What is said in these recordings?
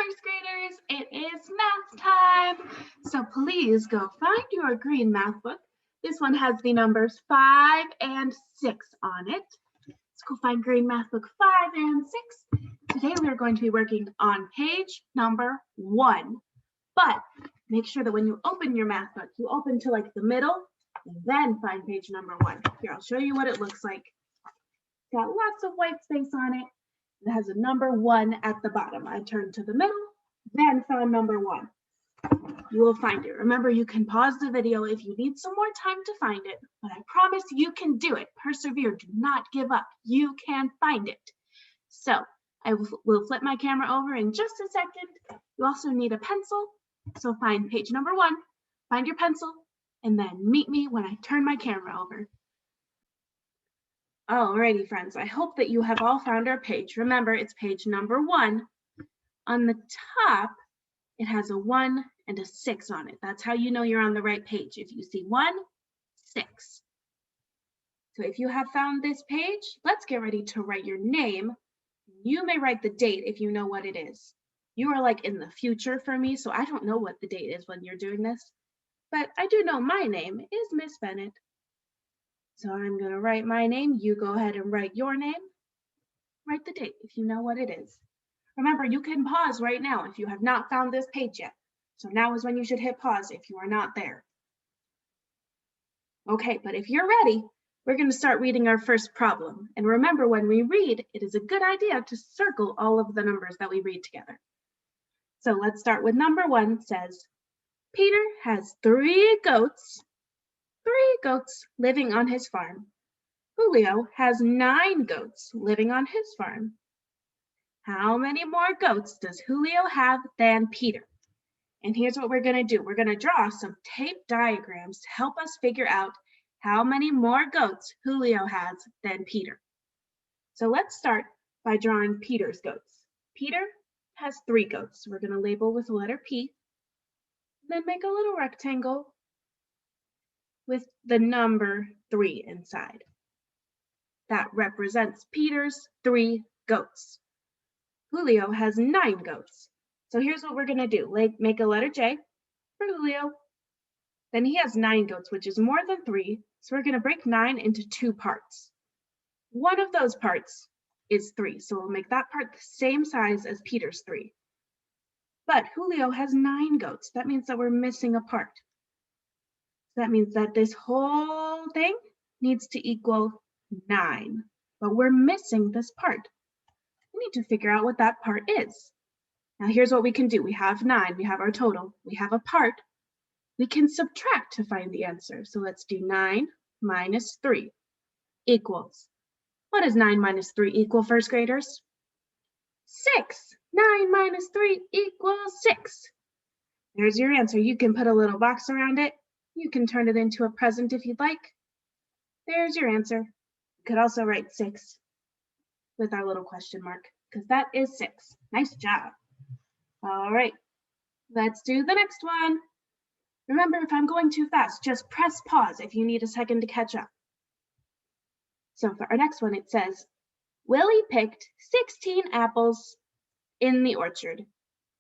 first graders, it is math time. So please go find your green math book. This one has the numbers 5 and 6 on it. Let's go find green math book 5 and 6. Today we are going to be working on page number 1. But make sure that when you open your math book, you open to like the middle and then find page number 1. Here, I'll show you what it looks like. It's got lots of white space on it. It has a number 1 at the bottom. I turned to the middle, then found number 1. You will find it. Remember, you can pause the video if you need some more time to find it, but I promise you can do it. Persevere, do not give up. You can find it. So I will flip my camera over in just a second. You also need a pencil. So find page number 1, find your pencil, and then meet me when I turn my camera over. Alrighty, friends, I hope that you have all found our page. Remember, it's page number 1. On the top, it has a 1 and a 6 on it. That's how you know you're on the right page. If you see 1, 6. So if you have found this page, let's get ready to write your name. You may write the date if you know what it is. You are like in the future for me, so I don't know what the date is when you're doing this. But I do know my name is Miss Bennett. So I'm going to write my name. You go ahead and write your name. Write the date if you know what it is. Remember, you can pause right now if you have not found this page yet. So now is when you should hit pause if you are not there. Okay, but if you're ready, we're going to start reading our first problem. And remember, when we read, it is a good idea to circle all of the numbers that we read together. So let's start with number 1. It says, Peter has 3 goats living on his farm. Julio has 9 goats living on his farm. How many more goats does Julio have than Peter? And here's what we're going to do. We're going to draw some tape diagrams to help us figure out how many more goats Julio has than Peter. So let's start by drawing Peter's goats. Peter has 3 goats. We're going to label with the letter P. Then make a little rectangle with the number 3 inside. That represents Peter's 3 goats. Julio has 9 goats. So here's what we're going to do. Make a letter J for Julio. Then he has 9 goats, which is more than 3. So we're going to break 9 into 2 parts. One of those parts is 3. So we'll make that part the same size as Peter's 3. But Julio has 9 goats. That means that we're missing a part. That means that this whole thing needs to equal 9, but we're missing this part. We need to figure out what that part is. Now here's what we can do. We have 9, we have our total, we have a part. We can subtract to find the answer. So let's do 9 minus 3 equals. What does 9 minus 3 equal, first graders? 6. 9 minus 3 equals 6. There's your answer. You can put a little box around it. You can turn it into a present if you'd like. There's your answer. You could also write 6 with our little question mark, because that is 6. Nice job. All right, let's do the next one. Remember, if I'm going too fast, just press pause if you need a second to catch up. So for our next one, it says, Willie picked 16 apples in the orchard.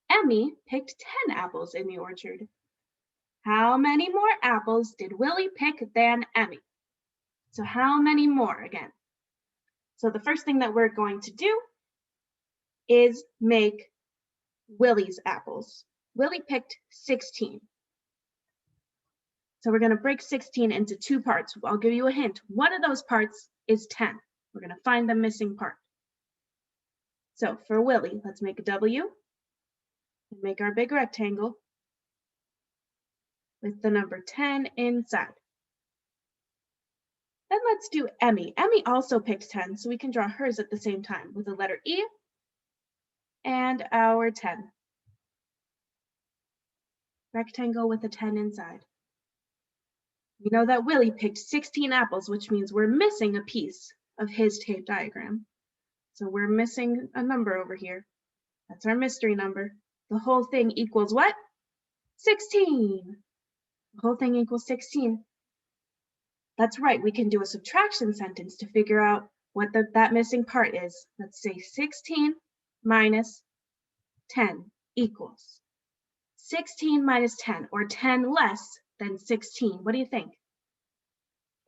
Emmy picked 10 apples in the orchard. How many more apples did Willie pick than Emmy? So how many more again? So the first thing that we're going to do is make Willie's apples. Willie picked 16. So we're going to break 16 into 2 parts. I'll give you a hint. One of those parts is 10. We're going to find the missing part. So for Willie, let's make a W and make our big rectangle with the number 10 inside. Then let's do Emmy. Emmy also picked 10, so we can draw hers at the same time with the letter E and our 10. Rectangle with a 10 inside. We know that Willie picked 16 apples, which means we're missing a piece of his tape diagram. So we're missing a number over here. That's our mystery number. The whole thing equals what? 16. The whole thing equals 16. That's right, we can do a subtraction sentence to figure out what that missing part is. Let's say 16 minus 10. equals 16 minus 10, or 10 less than 16. What do you think?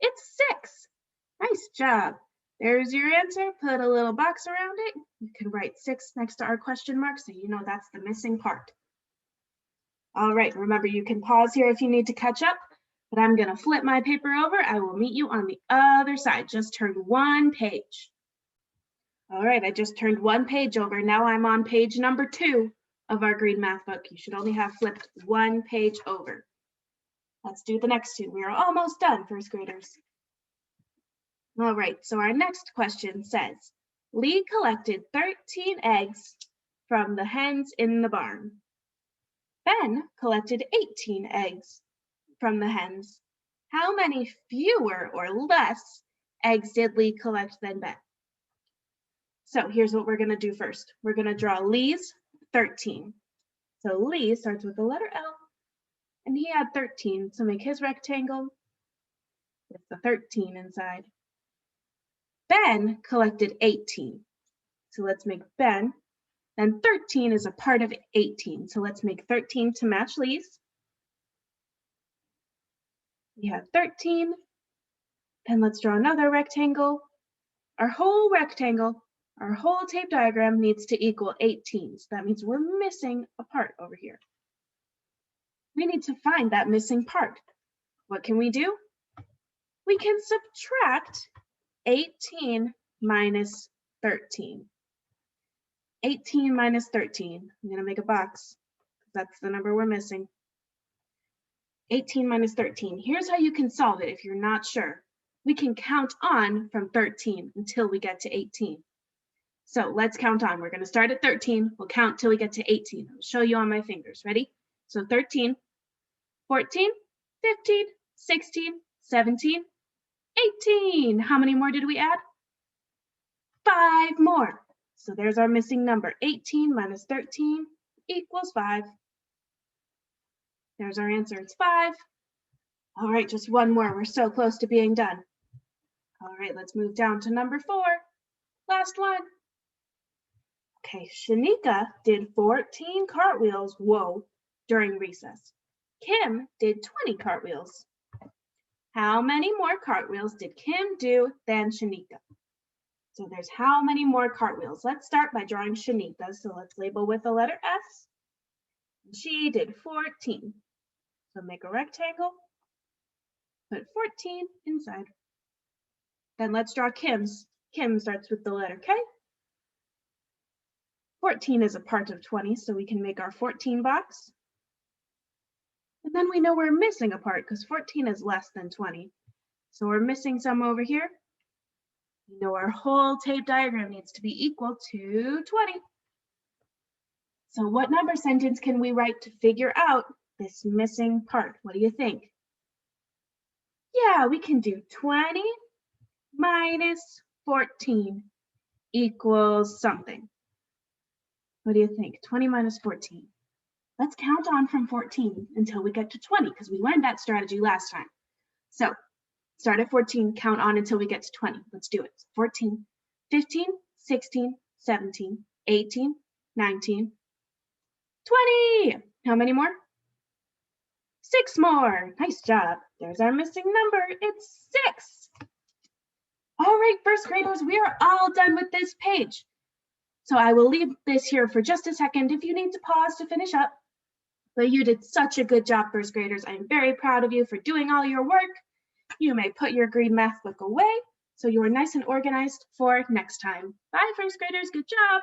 It's 6. Nice job. There's your answer. Put a little box around it. You can write 6 next to our question mark so you know that's the missing part. All right, remember you can pause here if you need to catch up, but I'm going to flip my paper over. I will meet you on the other side. Just turn one page. All right, I just turned one page over. Now I'm on page number 2 of our green math book. You should only have flipped one page over. Let's do the next 2. We are almost done, first graders. All right, so our next question says, Lee collected 13 eggs from the hens in the barn. Ben collected 18 eggs from the hens. How many fewer or less eggs did Lee collect than Ben? So here's what we're going to do first. We're going to draw Lee's 13. So Lee starts with the letter L, and he had 13. So make his rectangle with the 13 inside. Ben collected 18. So let's make Ben. Then 13 is a part of 18. So let's make 13 to match Lee's. We have 13. And let's draw another rectangle. Our whole rectangle, our whole tape diagram needs to equal 18. So that means we're missing a part over here. We need to find that missing part. What can we do? We can subtract 18 minus 13. 18 minus 13. I'm going to make a box. That's the number we're missing. 18 minus 13. Here's how you can solve it if you're not sure. We can count on from 13 until we get to 18. So let's count on. We're going to start at 13. We'll count till we get to 18. I'll show you on my fingers. Ready? So 13, 14, 15, 16, 17, 18. How many more did we add? 5 more. So there's our missing number. 18 minus 13 equals 5. There's our answer. It's 5. All right, just one more. We're so close to being done. All right, let's move down to number 4. Last one. Okay, Shanika did 14 cartwheels, during recess. Kim did 20 cartwheels. How many more cartwheels did Kim do than Shanika? So there's how many more cartwheels. Let's start by drawing Shanika. So let's label with the letter S. She did 14. So make a rectangle, put 14 inside. Then let's draw Kim's. Kim starts with the letter K. 14 is a part of 20, so we can make our 14 box. And then we know we're missing a part because 14 is less than 20. So we're missing some over here. We know our whole tape diagram needs to be equal to 20. So what number sentence can we write to figure out this missing part? What do you think? Yeah, we can do 20 minus 14 equals something. What do you think? 20 minus 14. Let's count on from 14 until we get to 20 because we learned that strategy last time. So start at 14, count on until we get to 20. Let's do it. 14, 15, 16, 17, 18, 19, 20. How many more? 6 more. Nice job. There's our missing number. It's 6. All right, first graders, we are all done with this page. So I will leave this here for just a second if you need to pause to finish up. But you did such a good job, first graders. I'm very proud of you for doing all your work. You may put your green math book away so you are nice and organized for next time. Bye, first graders. Good job.